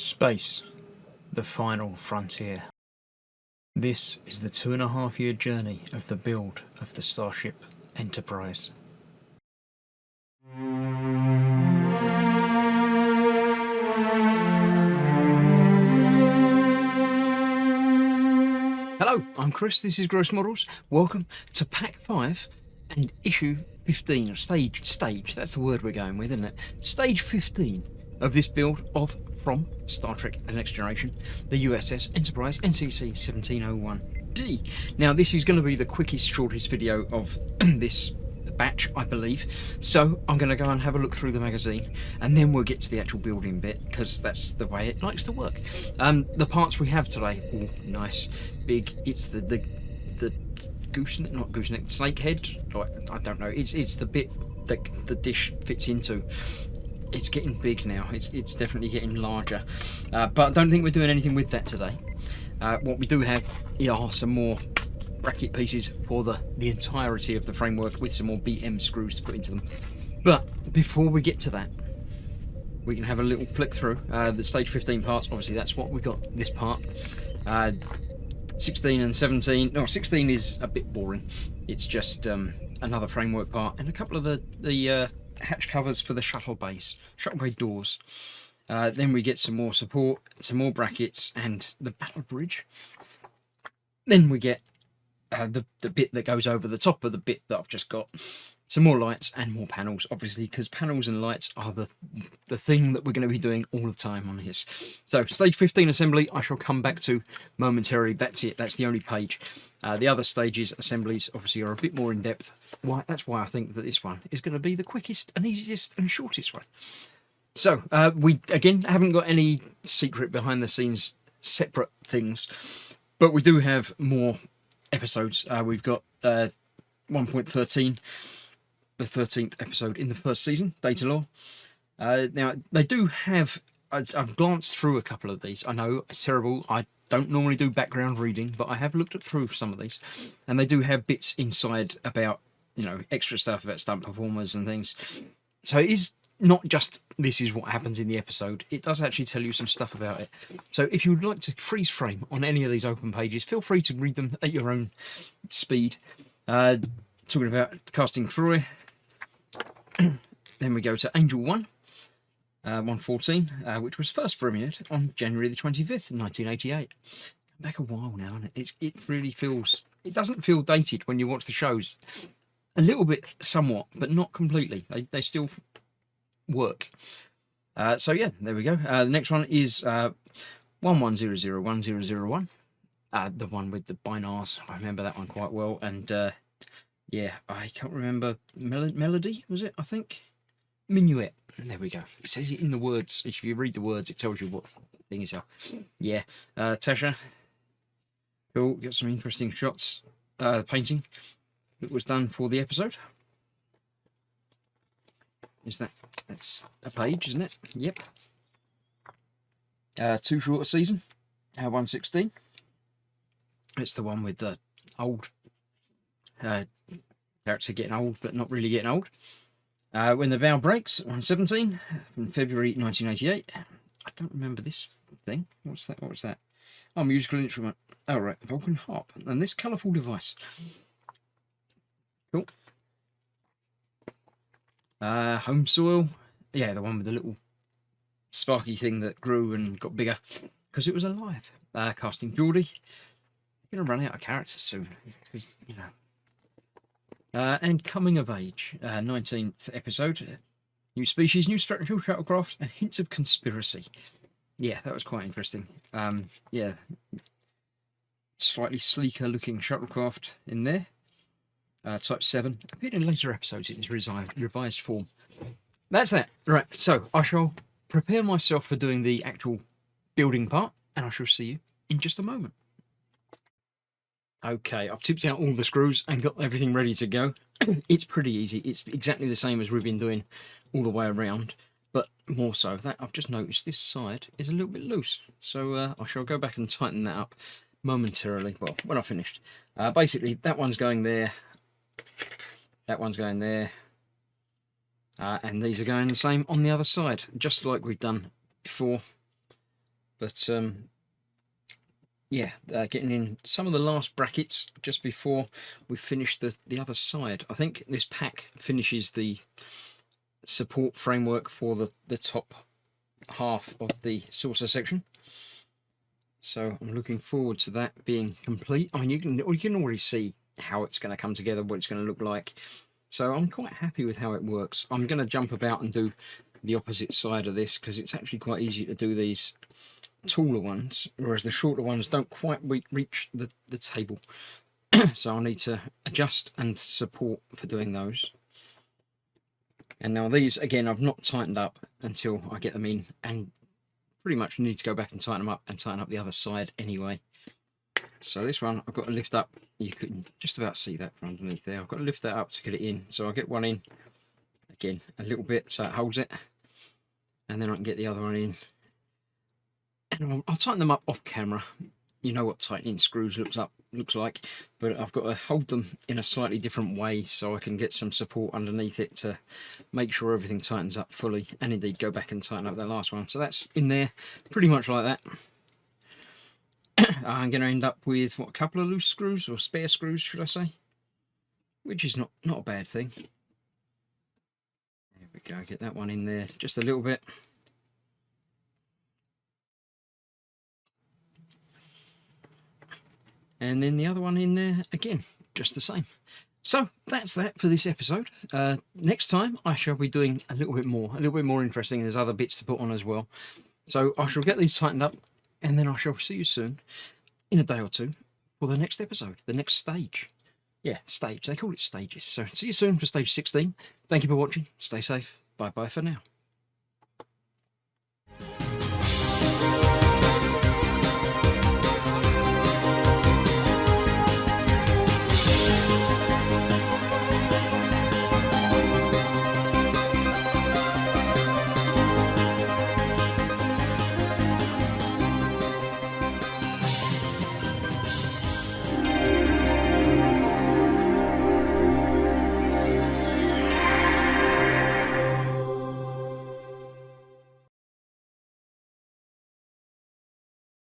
Space, the final frontier. This is the 2.5-year journey of the build of the Starship Enterprise. Hello, I'm Chris, this is Gross Models. Welcome to Pack 5 and Issue 15, or Stage, that's the word we're going with, isn't it? Stage 15 of this build of From Star Trek The Next Generation, the USS Enterprise NCC 1701D. Now, this is going to be the quickest, shortest video of this batch, I believe. So I'm going to go and have a look through the magazine, and then we'll get to the actual building bit, because that's the way it likes to work. The parts we have today, all nice, big. It's the gooseneck, not gooseneck, snakehead. I don't know. It's the bit that the dish fits into. It's getting big now. It's definitely getting larger, but I don't think we're doing anything with that today. What we do have are some more bracket pieces for the entirety of the framework, with some more BM screws to put into them. But before we get to that, we can have a little flick through the stage 15 parts. Obviously, that's what we got this part. 16 and 17. No, 16 is a bit boring. It's just another framework part and a couple of the hatch covers for the shuttle bay doors. Then we get some more support, some more brackets, and the battle bridge. Then we get the bit that goes over the top of the bit that I've just got. Some more lights and more panels, obviously, because panels and lights are the thing that we're going to be doing all the time on this. So, stage 15 assembly, I shall come back to momentarily. That's it. That's the only page. The other stages, assemblies, obviously, are a bit more in depth. That's why I think that this one is going to be the quickest and easiest and shortest one. So, we, again, haven't got any secret behind the scenes separate things, but we do have more episodes. We've got 1.13, the 13th episode in the first season, Data Law. Now, they do have... I've glanced through a couple of these. I know it's terrible. I don't normally do background reading, but I have looked through some of these, and they do have bits inside about, extra stuff about stunt performers and things. So it is not just this is what happens in the episode. It does actually tell you some stuff about it. So if you would like to freeze frame on any of these open pages, feel free to read them at your own speed. Talking about casting Troy. Then we go to Angel 1. 114, which was first premiered on January the 25th, 1988. Back a while now, and it really feels... It doesn't feel dated when you watch the shows. A little bit, somewhat, but not completely. They still work. So yeah, there we go. The next one is 11001001. The one with the binars. I remember that one quite well. And yeah, I can't remember. Melody, was it, I think? Minuet. There we go. It says it in the words. If you read the words, it tells you what thing is. Yeah. Tasha. Cool. Got some interesting shots. Painting that was done for the episode. That's a page, isn't it? Yep. Too Short a Season. 116. It's the one with the old character getting old, but not really getting old. When the Bow Breaks, 117, from February 1988. I don't remember this thing. What's that? What was that? Oh, musical instrument. Oh, right. Vulcan harp. And this colourful device. Cool. Home Soil. Yeah, the one with the little sparky thing that grew and got bigger because it was alive. Casting Geordie. You're going to run out of characters soon. Because, and Coming of Age, 19th episode. New species, new spectral shuttlecraft, and hints of conspiracy. Yeah, that was quite interesting. Yeah, slightly sleeker looking shuttlecraft in there. Type 7. Appeared in later episodes in its revised form. That's that. Right, so I shall prepare myself for doing the actual building part, and I shall see you in just a moment. Okay, I've tipped out all the screws and got everything ready to go. It's pretty easy. It's exactly the same as we've been doing all the way around, but more so. That I've just noticed this side is a little bit loose, so I shall go back and tighten that up momentarily. Well, when I've finished. Basically, that one's going there. That one's going there. And these are going the same on the other side, just like we've done before. But yeah, getting in some of the last brackets just before we finish the other side. I think this pack finishes the support framework for the top half of the saucer section. So I'm looking forward to that being complete. I mean, you can already see how it's going to come together, what it's going to look like. So I'm quite happy with how it works. I'm going to jump about and do the opposite side of this because it's actually quite easy to do these taller ones, whereas the shorter ones don't quite reach the table. So I'll need to adjust and support for doing those. And now these, again, I've not tightened up until I get them in, and pretty much need to go back and tighten them up and tighten up the other side anyway. So this one I've got to lift up. You can just about see that from underneath there. I've got to lift that up to get it in. So I'll get one in, again, a little bit so it holds it. And then I can get the other one in. And I'll tighten them up off camera. You know what tightening screws looks like, but I've got to hold them in a slightly different way so I can get some support underneath it to make sure everything tightens up fully, and indeed go back and tighten up that last one. So that's in there pretty much like that. I'm going to end up with, what, a couple of loose screws, or spare screws should I say, which is not a bad thing. There we go, get that one in there just a little bit. And then the other one in there, again, just the same. So that's that for this episode. Next time I shall be doing a little bit more interesting. There's other bits to put on as well. So I shall get these tightened up, and then I shall see you soon, in a day or two, for the next episode, the next stage. Yeah, stage. They call it stages. So see you soon for stage 16. Thank you for watching. Stay safe. Bye-bye for now.